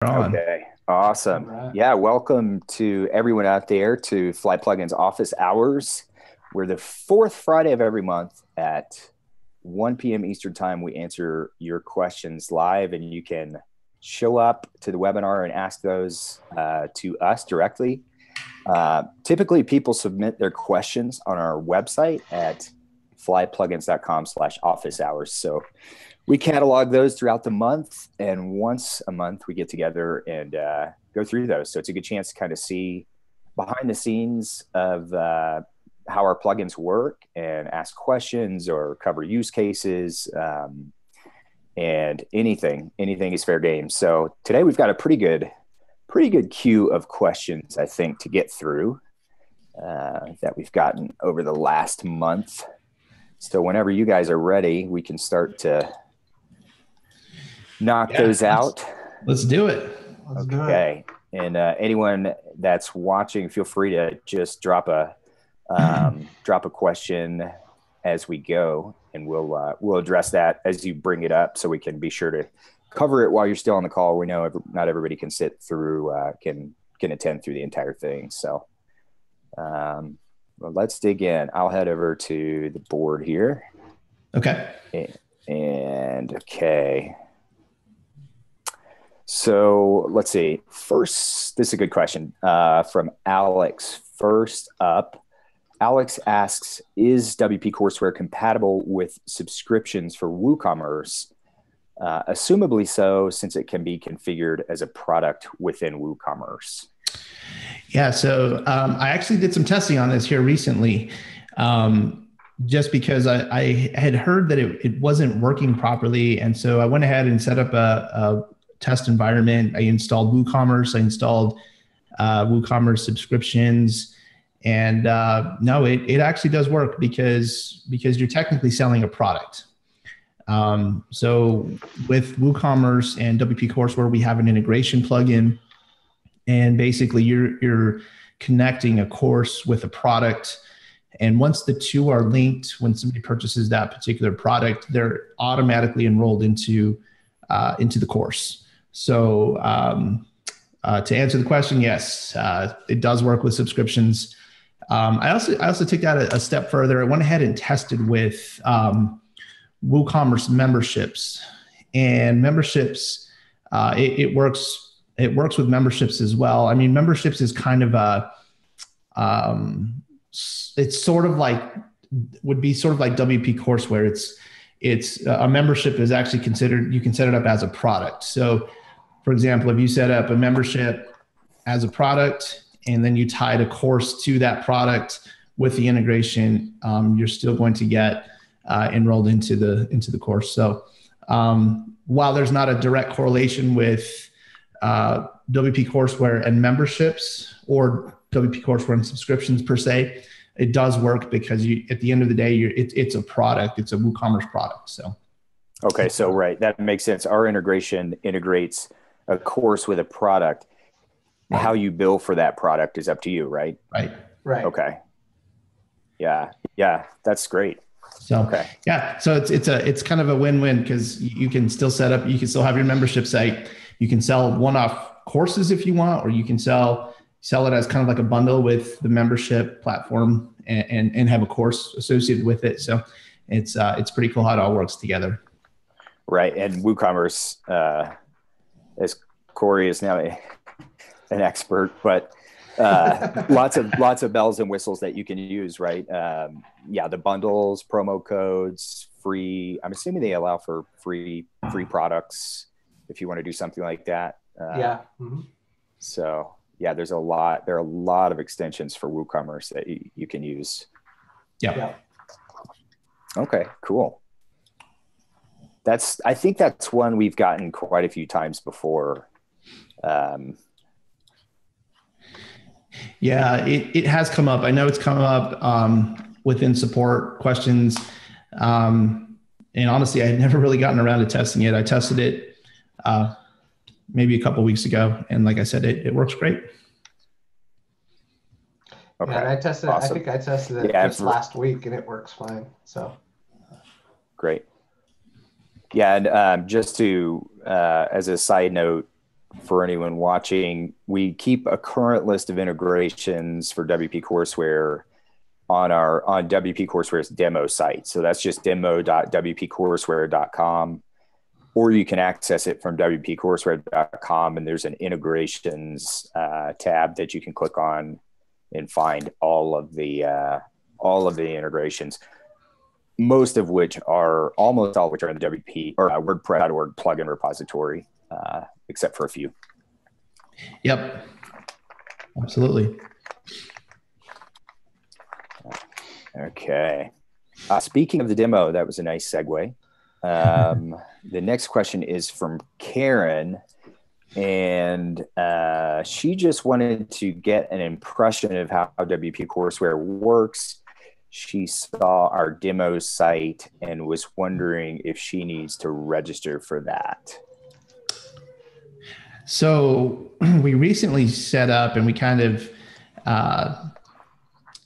On. Okay, awesome. Right. Yeah, welcome to everyone out there to Fly Plugins Office Hours. We're the fourth Friday of every month at 1 p.m. Eastern Time. We answer your questions live, and you can show up to the webinar and ask those to us directly. Typically, people submit their questions on our website at flyplugins.com/office hours. So we catalog those throughout the month, and once a month we get together and go through those. So it's a good chance to kind of see behind the scenes of how our plugins work and ask questions or cover use cases, and anything is fair game. So today we've got a pretty good queue of questions, I think, to get through that we've gotten over the last month. So whenever you guys are ready, we can start to knock those out. Let's do it. Okay. And anyone that's watching, feel free to just drop a question as we go, and we'll address that as you bring it up, so we can be sure to cover it while you're still on the call. We know not everybody can sit through, can attend through the entire thing. So well, let's dig in. I'll head over to the board here. Okay. And okay. So let's see. First, this is a good question from Alex. First up, Alex asks, is WP Courseware compatible with subscriptions for WooCommerce? Assumably so, since it can be configured as a product within WooCommerce. Yeah, so I actually did some testing on this here recently, just because I had heard that it wasn't working properly. And so I went ahead and set up a test environment. I installed WooCommerce. I installed WooCommerce subscriptions. And no, it actually does work because you're technically selling a product. So with WooCommerce and WP Courseware, we have an integration plugin. And basically, you're connecting a course with a product. And once the two are linked, when somebody purchases that particular product, they're automatically enrolled into the course. So to answer the question, yes, it does work with subscriptions. I also took that a step further. I went ahead and tested with WooCommerce memberships, and memberships. It works. It works with memberships as well. I mean, memberships is kind of it's sort of like WP Courseware. It's a membership is actually considered, you can set it up as a product. So for example, if you set up a membership as a product and then you tied a course to that product with the integration, you're still going to get enrolled into the course. So while there's not a direct correlation with WP Courseware and memberships, or WP Courseware and subscriptions per se, it does work because at the end of the day, it's a product. It's a WooCommerce product. So, okay, so right, that makes sense. Our integration integrates a course with a product. Right. How you bill for that product is up to you, right? Right. Okay. Yeah, that's great. So okay. Yeah, so it's kind of a win-win, because you can still have your membership site. You can sell one-off courses if you want, or you can sell it as kind of like a bundle with the membership platform and have a course associated with it. So it's pretty cool how it all works together. Right. And WooCommerce, as Corey is now an expert, but lots of bells and whistles that you can use, right? The bundles, promo codes, free. I'm assuming they allow for free products if you want to do something like that. Mm-hmm. So yeah, there are a lot of extensions for WooCommerce that you can use. Yeah. Okay, cool. I think that's one we've gotten quite a few times before. Yeah, it has come up. I know it's come up within support questions. And honestly, I had never really gotten around to testing it. I tested it maybe a couple of weeks ago, and like I said, it works great. Okay. Yeah, and I tested awesome. I think I tested it just last week, and it works fine. So great. Yeah, and just to as a side note, for anyone watching, we keep a current list of integrations for WP Courseware on WP Courseware's demo site. So that's just demo.wpcourseware.com, or you can access it from wpcourseware.com, and there's an integrations tab that you can click on and find all of the integrations, almost all of which are in the WP or WordPress.org plugin repository, except for a few. Yep, absolutely. Okay. Speaking of the demo, that was a nice segue. The next question is from Karen, and she just wanted to get an impression of how WP Courseware works. She saw our demo site and was wondering if she needs to register for that. So we recently set up and we kind of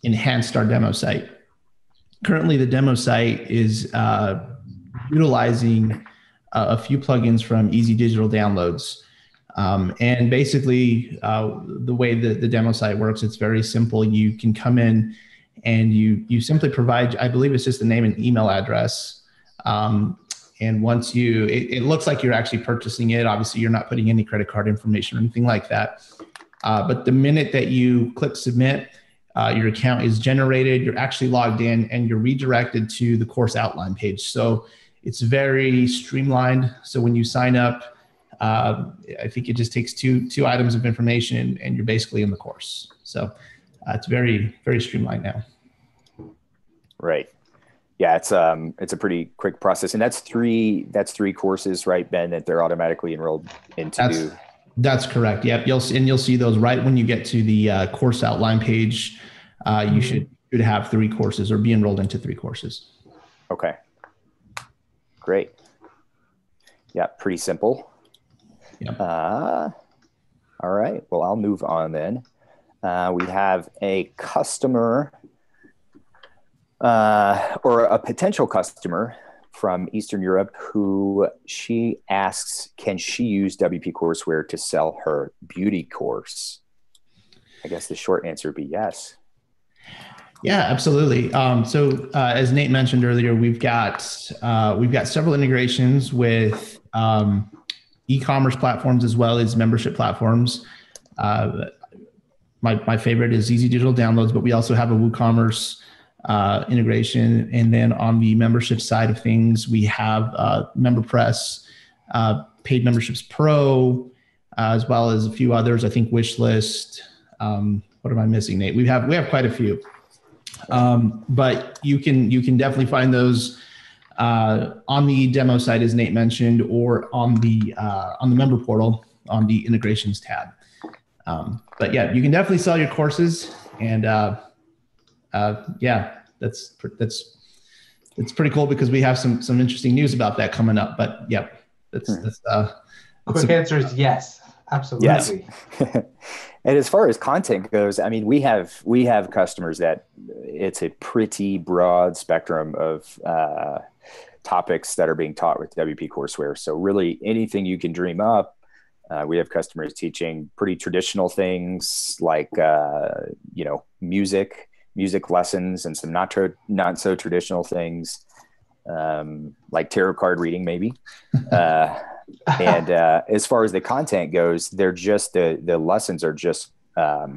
enhanced our demo site. Currently, the demo site is utilizing a few plugins from Easy Digital Downloads. And basically, the way that the demo site works, it's very simple. You can come in and you simply provide, I believe it's just the name and email address. And once it looks like you're actually purchasing it. Obviously, you're not putting any credit card information or anything like that. But the minute that you click submit, your account is generated, you're actually logged in, and you're redirected to the course outline page. So it's very streamlined. So when you sign up, I think it just takes two items of information and you're basically in the course. So it's very, very streamlined now. Right. Yeah, it's a pretty quick process. And that's three courses, right, Ben, that they're automatically enrolled into. That's correct. Yep. You'll see those right when you get to the course outline page. You should have 3 courses or be enrolled into 3 courses. Okay. Great. Yeah, pretty simple. Yep. All right. Well, I'll move on then. We have a customer or a potential customer from Eastern Europe who she asks, can she use WP Courseware to sell her beauty course? I guess the short answer would be yes. Yeah, absolutely. So as Nate mentioned earlier, we've got several integrations with e-commerce platforms as well as membership platforms. My favorite is Easy Digital Downloads, but we also have a WooCommerce integration. And then on the membership side of things, we have MemberPress, Paid Memberships Pro, as well as a few others. I think Wishlist. What am I missing, Nate? We have quite a few. But you can definitely find those on the demo site, as Nate mentioned, or on the member portal on the integrations tab. But yeah, you can definitely sell your courses, and yeah, that's pretty cool because we have some interesting news about that coming up. But yeah, quick answer is yes, absolutely. Yes. And as far as content goes, I mean, we have customers that it's a pretty broad spectrum of topics that are being taught with WP Courseware. So really anything you can dream up. We have customers teaching pretty traditional things like, music lessons, and some not so traditional things, like tarot card reading, maybe. And as far as the content goes, they're just the lessons are just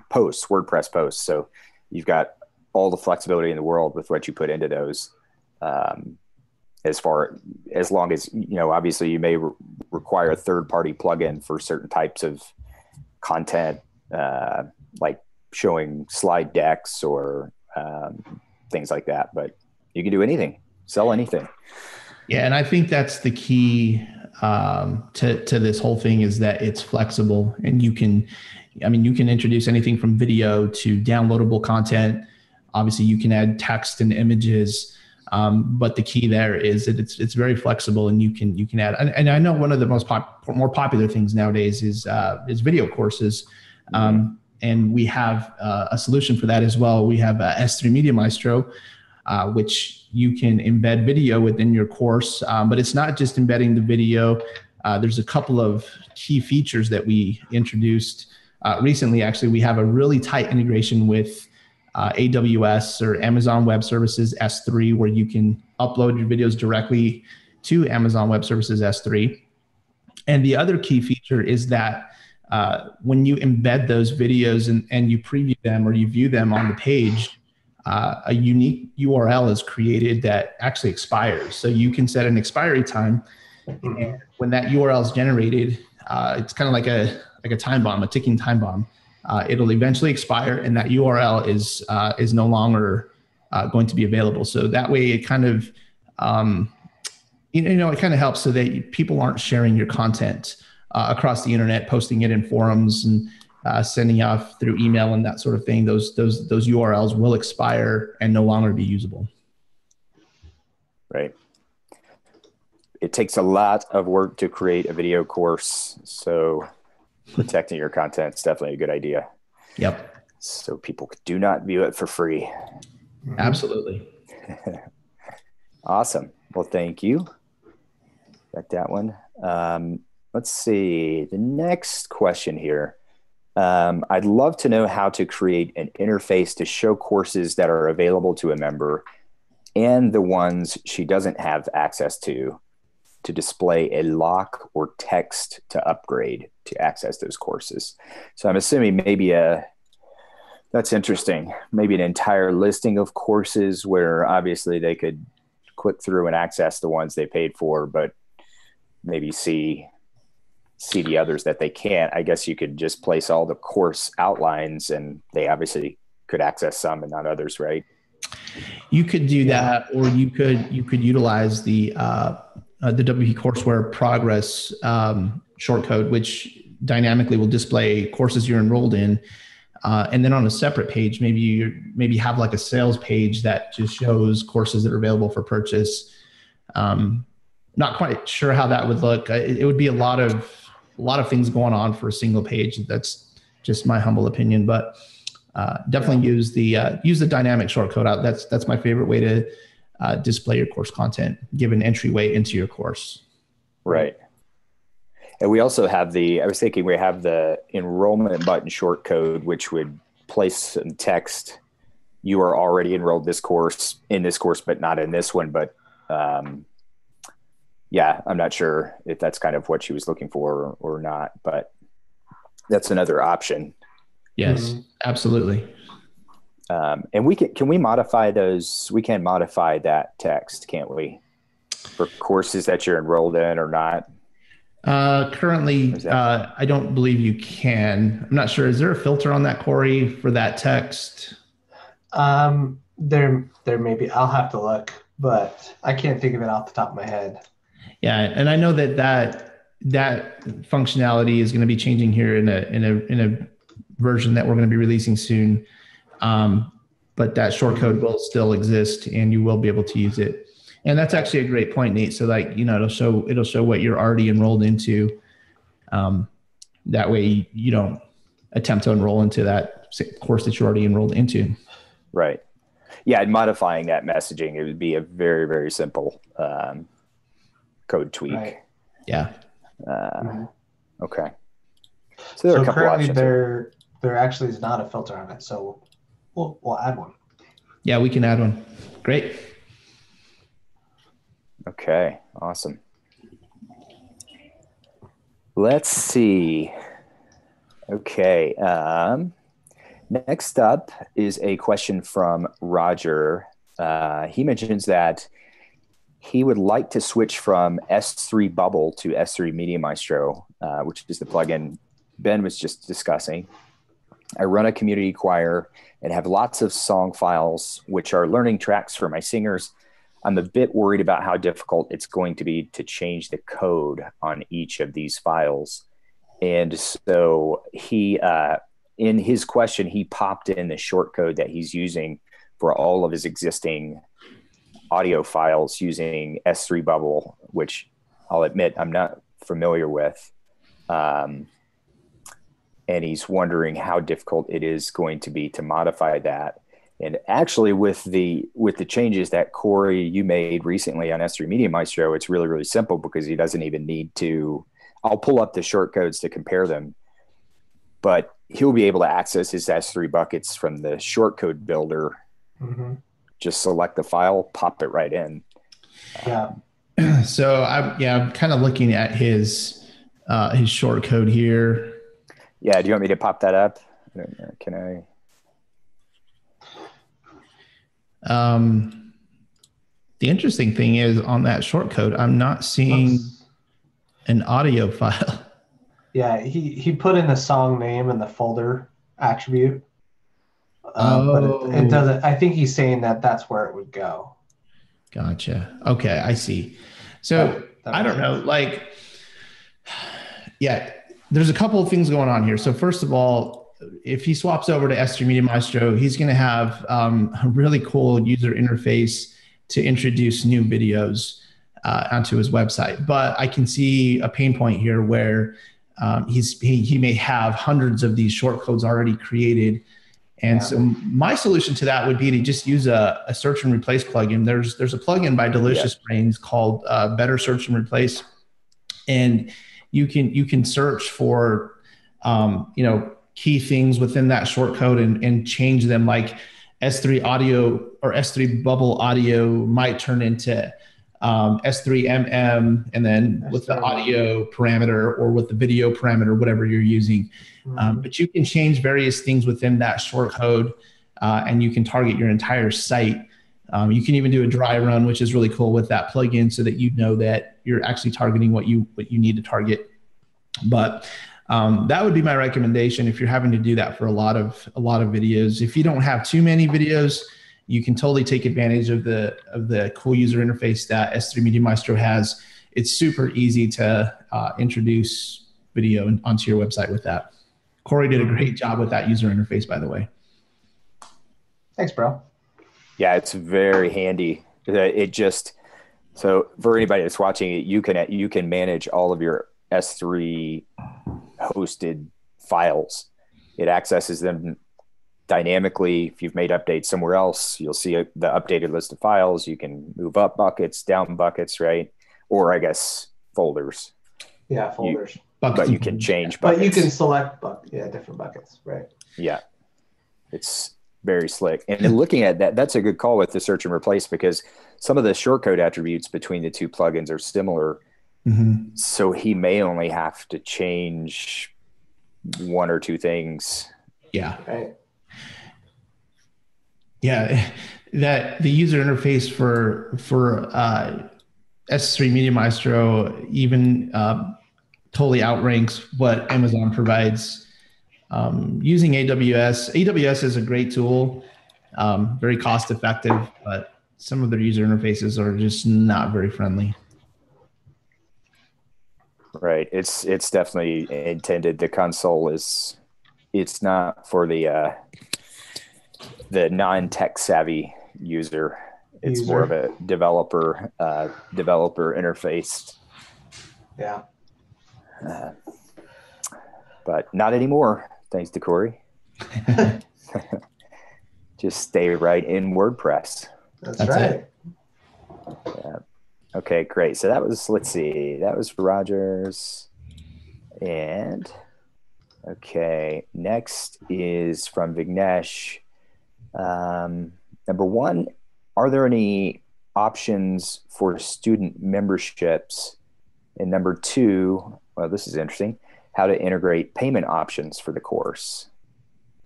posts, WordPress posts. So you've got all the flexibility in the world with what you put into those. As long as, obviously you may require a third-party plugin for certain types of content, like showing slide decks or things like that. But you can do anything, sell anything. Yeah, and I think that's the key to this whole thing, is that it's flexible, and you can introduce anything from video to downloadable content. Obviously, you can add text and images. But the key there is that it's very flexible, and you can add. And I know one of the more popular things nowadays is video courses, and we have a solution for that as well. We have S3 Media Maestro, which you can embed video within your course, but it's not just embedding the video. there's a couple of key features that we introduced recently. Actually, we have a really tight integration with AWS or Amazon Web Services S3, where you can upload your videos directly to Amazon Web Services S3. And the other key feature is that when you embed those videos and you preview them or you view them on the page, a unique URL is created that actually expires. So you can set an expiry time. And when that URL is generated, it's kind of like a time bomb, a ticking time bomb. It'll eventually expire, and that URL is no longer going to be available. So that way, it kind of it kind of helps so that people aren't sharing your content across the internet, posting it in forums and sending off through email and that sort of thing. Those URLs will expire and no longer be usable. Right. It takes a lot of work to create a video course, so protecting your content is definitely a good idea. Yep. So people do not view it for free. Absolutely. Awesome. Well, thank you. Got that one. Let's see. The next question here. I'd love to know how to create an interface to show courses that are available to a member and the ones she doesn't have access to display a lock or text to upgrade to access those courses. So I'm assuming maybe that's interesting. Maybe an entire listing of courses where obviously they could click through and access the ones they paid for, but maybe see the others that they can't. I guess you could just place all the course outlines and they obviously could access some and not others, right? You could do that, or you could utilize the WP Courseware progress shortcode, which dynamically will display courses you're enrolled in. And then on a separate page, maybe have like a sales page that just shows courses that are available for purchase. Not quite sure how that would look. It would be a lot of things going on for a single page. That's just my humble opinion, but definitely use the dynamic shortcode out. That's my favorite way to display your course content, give an entryway into your course. Right. And we also have we have the enrollment button shortcode, which would place some text. You are already enrolled in this course, but not in this one. But yeah, I'm not sure if that's kind of what she was looking for or not, but that's another option. Yes, absolutely. And can we modify those? We can modify that text, can't we? For courses that you're enrolled in or not? Currently, I don't believe you can. I'm not sure. Is there a filter on that, Corey, for that text? There may be. I'll have to look, but I can't think of it off the top of my head. Yeah, and I know that functionality is going to be changing here in a version that we're going to be releasing soon. But that shortcode will still exist, and you will be able to use it. And that's actually a great point, Nate. So it'll show what you're already enrolled into. That way you don't attempt to enroll into that course that you're already enrolled into. Right. Yeah. And modifying that messaging, it would be a very, very simple, code tweak. Right. Yeah. Okay. So there are a couple currently options. There actually is not a filter on it. So we'll add one. Yeah, we can add one. Great. Okay, awesome. Let's see. Okay, next up is a question from Roger. He mentions that he would like to switch from S3 Bubble to S3 Media Maestro, which is the plugin Ben was just discussing. I run a community choir and have lots of song files, which are learning tracks for my singers. I'm a bit worried about how difficult it's going to be to change the code on each of these files. And so he, in his question, he popped in the shortcode that he's using for all of his existing audio files using S3 Bubble, which I'll admit I'm not familiar with. And he's wondering how difficult it is going to be to modify that. And actually with the changes that Corey, you made recently on S3 Media Maestro, it's really, really simple because he doesn't even need to I'll pull up the shortcodes to compare them, but he'll be able to access his S3 buckets from the shortcode builder. Mm-hmm. Just select the file, pop it right in. Yeah. So I'm kind of looking at his shortcode here. Yeah. Do you want me to pop that up? Can I? The interesting thing is on that shortcode, I'm not seeing an audio file. Yeah, he put in the song name in the folder attribute, but it doesn't. I think he's saying that that's where it would go. Gotcha. Okay, I see. So I don't know, like, yeah, there's a couple of things going on here. So first of all, if he swaps over to S3 Media Maestro, he's going to have a really cool user interface to introduce new videos onto his website. But I can see a pain point here where he may have hundreds of these shortcodes already created. And so my solution to that would be to just use a search and replace plugin. There's a plugin by Delicious Brains called Better Search and Replace. And you can search for, key things within that shortcode and change them, like S3 audio or S3 bubble audio might turn into S3 and then S3 with the audio parameter or with the video parameter, whatever you're using. But you can change various things within that shortcode and you can target your entire site. You can even do a dry run, which is really cool with that plugin, so that you know that you're actually targeting what you need to target. But that would be my recommendation if you're having to do that for a lot of videos. If you don't have too many videos, you can totally take advantage of the cool user interface that S3 Media Maestro has. It's super easy to introduce video onto your website with that. Corey did a great job with that user interface, by the way. Thanks, bro. Yeah, it's very handy. So for anybody that's watching it, you can manage all of your S3 hosted files. It accesses them dynamically. If you've made updates somewhere else, you'll see the updated list of files. You can move up buckets, down buckets, right? Or I guess folders. Yeah, folders. But you can change buckets. But you can select different buckets, right? Yeah. It's very slick. And then looking at that, that's a good call with the search and replace, because some of the shortcode attributes between the two plugins are similar. Mm-hmm. So he may only have to change one or two things. Yeah. Right. Yeah. That the user interface for S3 Media Maestro even totally outranks what Amazon provides. Using AWS is a great tool, very cost effective, but some of their user interfaces are just not very friendly. Right. It's definitely intended. The console it's not for the non-tech savvy user. It's more of a developer interface. Yeah. But not anymore, thanks to Corey. Just stay right in WordPress. That's right. Yeah. Okay, great. So that was, let's see, that was Rogers. And okay, next is from Vignesh. Number one, are there any options for student memberships? And number two, well, this is interesting, how to integrate payment options for the course.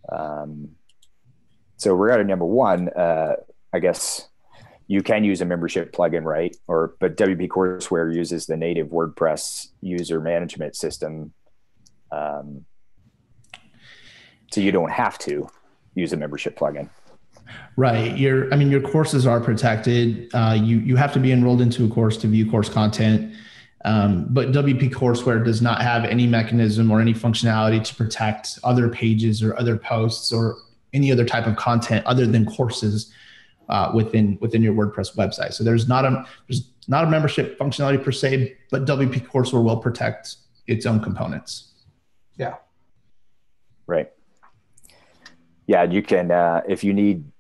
So regarding number one, I guess you can use a membership plugin, right? But WP Courseware uses the native WordPress user management system. So you don't have to use a membership plugin. Right. Your courses are protected. You have to be enrolled into a course to view course content. But WP Courseware does not have any mechanism or any functionality to protect other pages or other posts or any other type of content other than courses within your WordPress website. So there's not a membership functionality per se, but WP Courseware will protect its own components. Yeah. Right. Yeah, you can if you need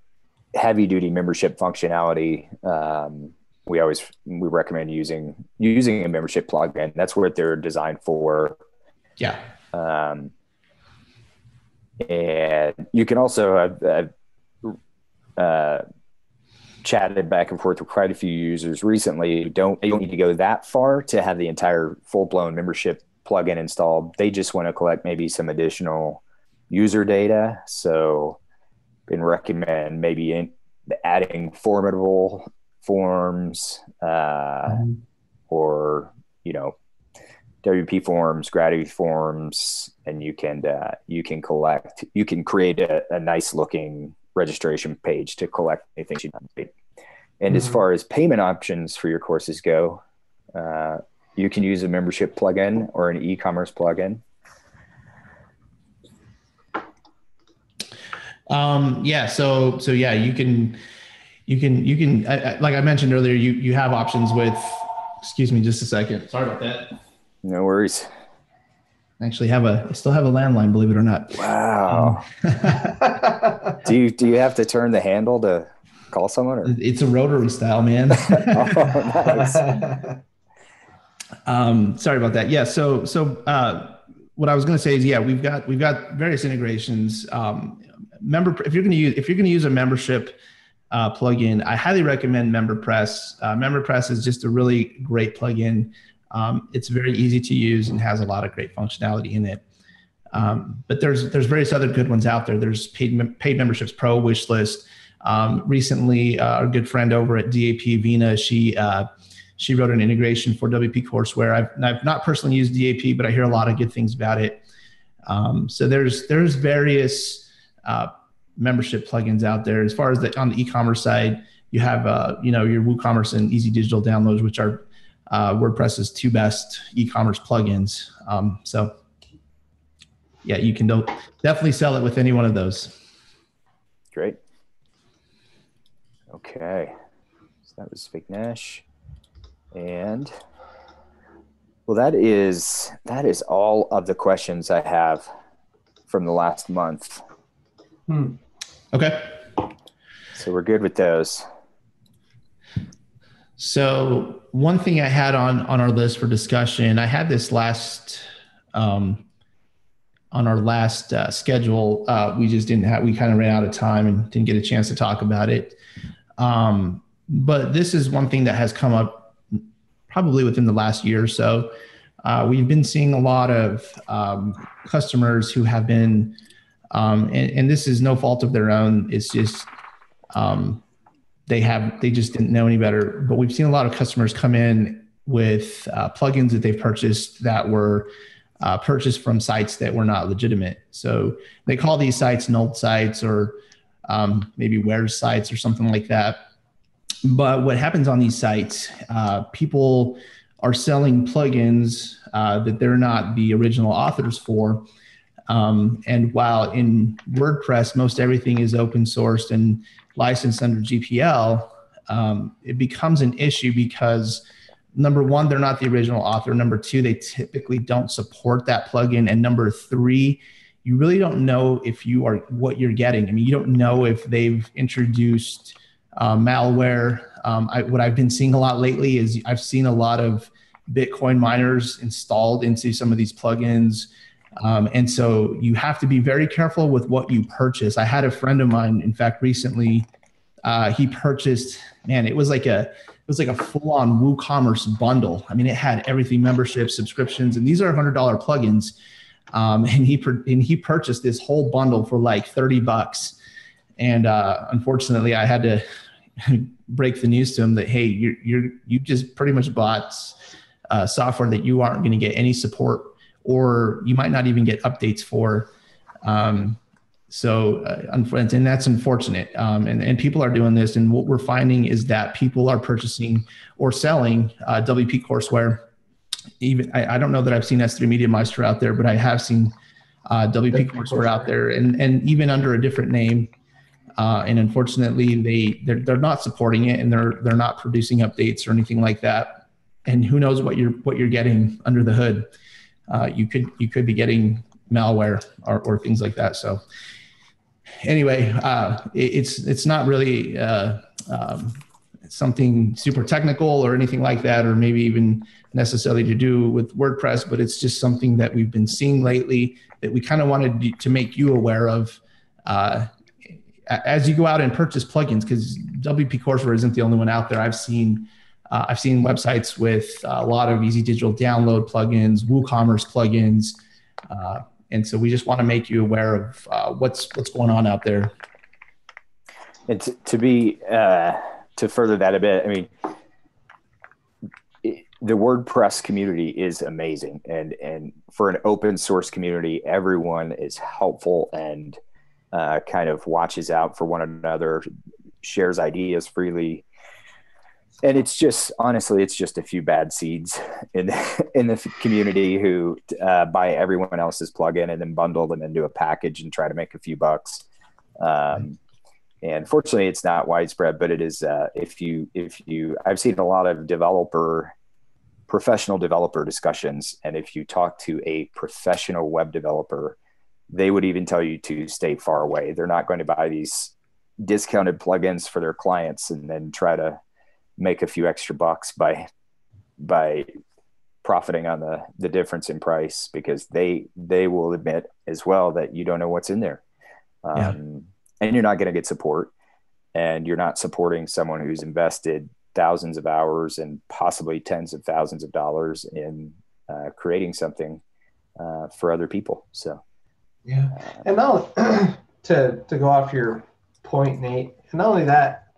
heavy duty membership functionality, we recommend using a membership plugin. That's what they're designed for. Yeah. And you can also chatted back and forth with quite a few users recently. You don't need to go that far to have the entire full-blown membership plugin installed. They just want to collect maybe some additional user data. So been recommend maybe adding formidable forms or WP forms, gravity forms, and you can create a nice looking registration page to collect anything you need. And as far as payment options for your courses go, you can use a membership plugin or an e-commerce plugin. So yeah, you can like I mentioned earlier, you have options with, excuse me, just a second. Sorry about that. No worries. I actually I still have a landline, believe it or not. Wow. Do you have to turn the handle to call someone? Or? It's a rotary style, man. Oh, nice. Sorry about that. Yeah. So what I was going to say is, yeah, we've got various integrations. If you're going to use a membership plugin, I highly recommend MemberPress. MemberPress is just a really great plugin. It's very easy to use and has a lot of great functionality in it. But there's various other good ones out there. There's Paid Memberships Pro Wishlist. Recently, our good friend over at DAP, Vina, she wrote an integration for WP Courseware. I've not personally used DAP, but I hear a lot of good things about it. So there's various membership plugins out there. As far as on the e-commerce side, you have your WooCommerce and Easy Digital Downloads, which are WordPress's two best e-commerce plugins. So yeah, you can definitely sell it with any one of those. Great. Okay. So that was Vignesh. And well, that is all of the questions I have from the last month. Okay. So we're good with those. So one thing I had on our list for discussion, I had this on our last schedule. We just we kind of ran out of time and didn't get a chance to talk about it. But this is one thing that has come up probably within the last year or so. We've been seeing a lot of customers who have been, and this is no fault of their own. It's just they just didn't know any better. But we've seen a lot of customers come in with plugins that they've purchased that were purchased from sites that were not legitimate. So they call these sites null sites or maybe where sites or something like that. But what happens on these sites, people are selling plugins that they're not the original authors for. And while in WordPress, most everything is open sourced and licensed under GPL, it becomes an issue because number one, they're not the original author. Number two, they typically don't support that plugin. And number three, you really don't know what you're getting. I mean, you don't know if they've introduced malware. What I've been seeing a lot lately is I've seen a lot of Bitcoin miners installed into some of these plugins. And so you have to be very careful with what you purchase. I had a friend of mine, in fact, recently, he purchased, it was like a full-on WooCommerce bundle. I mean, it had everything, memberships, subscriptions, and these are $100 plugins. And he purchased this whole bundle for like $30. And unfortunately, I had to break the news to him that, hey, you just pretty much bought software that you aren't going to get any support, or you might not even get updates for. And that's unfortunate. And people are doing this. And what we're finding is that people are purchasing or selling WP Courseware. Even I don't know that I've seen S3 Media Maestro out there, but I have seen WP Courseware out there, and even under a different name. And unfortunately, they're not supporting it, and they're not producing updates or anything like that. And who knows what you're getting under the hood? You could be getting malware or things like that. So anyway, it's not really something super technical or anything like that, or maybe even necessarily to do with WordPress, but it's just something that we've been seeing lately that we kind of wanted to make you aware of as you go out and purchase plugins, because WP Courseware isn't the only one out there. I've seen websites with a lot of easy digital download plugins, WooCommerce plugins, and so we just want to make you aware of what's going on out there. And to further that a bit, I mean, the WordPress community is amazing, and for an open source community, everyone is helpful and kind of watches out for one another, shares ideas freely. And it's just, honestly, it's just a few bad seeds in the community who buy everyone else's plugin and then bundle them into a package and try to make a few bucks. And fortunately, it's not widespread, but it is. I've seen a lot of professional developer discussions, and if you talk to a professional web developer, they would even tell you to stay far away. They're not going to buy these discounted plugins for their clients and then try to make a few extra bucks by profiting on the difference in price, because they will admit as well that you don't know what's in there. And you're not going to get support, and you're not supporting someone who's invested thousands of hours and possibly tens of thousands of dollars in creating something for other people. So, yeah. And now to go off your point, Nate, and not only that,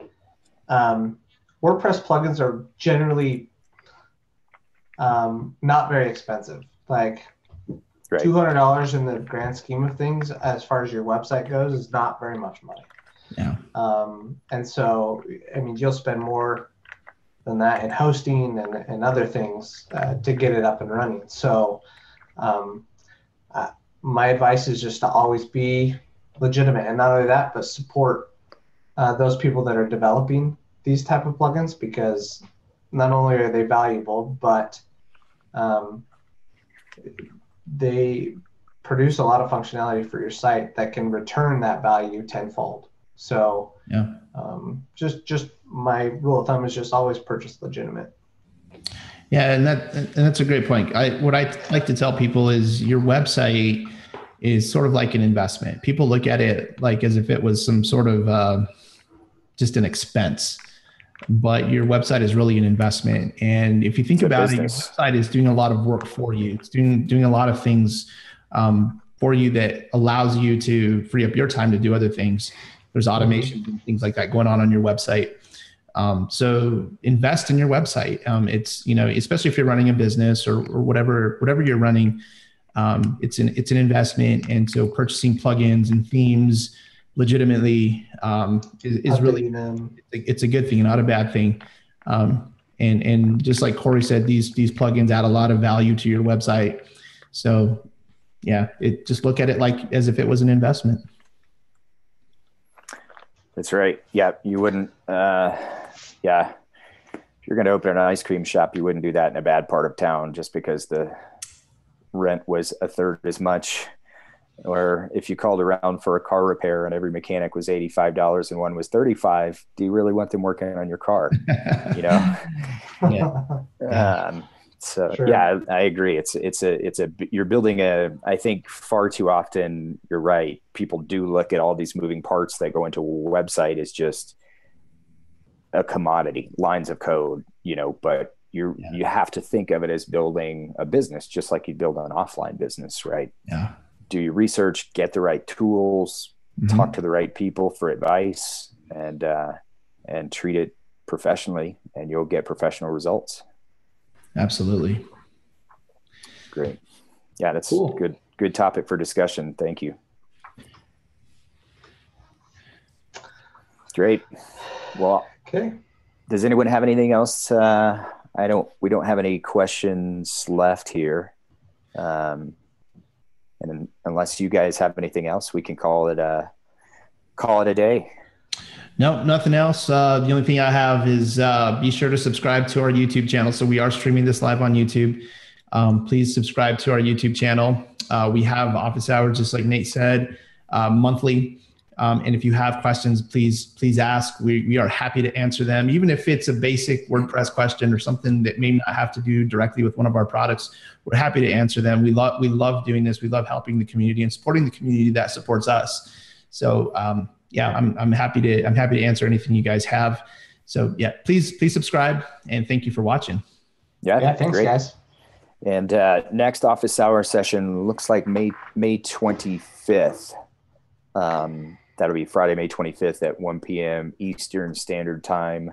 WordPress plugins are generally not very expensive. Like, right. $200 in the grand scheme of things, as far as your website goes, is not very much money. Yeah. And so, I mean, you'll spend more than that in hosting and other things to get it up and running. So my advice is just to always be legitimate, and not only that, but support those people that are developing these type of plugins, because not only are they valuable, but they produce a lot of functionality for your site that can return that value tenfold. So yeah, just my rule of thumb is just always purchase legitimate. Yeah, and that's a great point. What I like to tell people is your website is sort of like an investment. People look at it like as if it was some sort of just an expense, but your website is really an investment. And if you think about it, your website is doing a lot of work for you. It's doing a lot of things for you that allows you to free up your time to do other things. There's automation and things like that going on your website. So invest in your website. It's, especially if you're running a business or whatever you're running, it's an investment. And so purchasing plugins and themes legitimately is really, it's a good thing, not a bad thing. And just like Corey said, these plugins add a lot of value to your website. So yeah, just look at it like as if it was an investment. That's right. Yeah. You wouldn't, if you're going to open an ice cream shop, you wouldn't do that in a bad part of town just because the rent was a third as much. Or if you called around for a car repair and every mechanic was $85 and one was $35, do you really want them working on your car? Yeah. So sure. Yeah, I agree. You're building I think far too often, you're right. People do look at all these moving parts that go into a website as just a commodity, lines of code, but you have to think of it as building a business, just like you build an offline business, right? Yeah. Do your research, get the right tools, talk to the right people for advice, and treat it professionally, and you'll get professional results. Absolutely. Great. Yeah, that's cool. Good topic for discussion. Thank you. Great. Well, okay. Does anyone have anything else? We don't have any questions left here. And unless you guys have anything else, we can call it a day. No, nothing else. The only thing I have is be sure to subscribe to our YouTube channel. So we are streaming this live on YouTube. Please subscribe to our YouTube channel. We have office hours, just like Nate said, monthly. And if you have questions, please ask. We are happy to answer them, even if it's a basic WordPress question or something that may not have to do directly with one of our products. We're happy to answer them. We love doing this. We love helping the community and supporting the community that supports us. So yeah, I'm happy to answer anything you guys have. So yeah, please subscribe, and thank you for watching. Yeah, thanks, great. guys. And next office hour session looks like May 25th. That'll be Friday, May 25th at 1 p.m. Eastern Standard Time.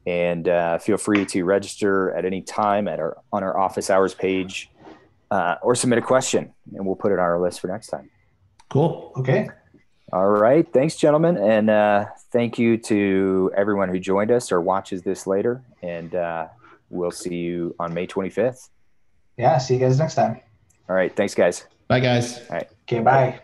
And feel free to register at any time on our office hours page, or submit a question, and we'll put it on our list for next time. Cool. Okay. All right. Thanks, gentlemen. And thank you to everyone who joined us or watches this later. And we'll see you on May 25th. Yeah. See you guys next time. All right. Thanks, guys. Bye, guys. All right. Okay. Bye.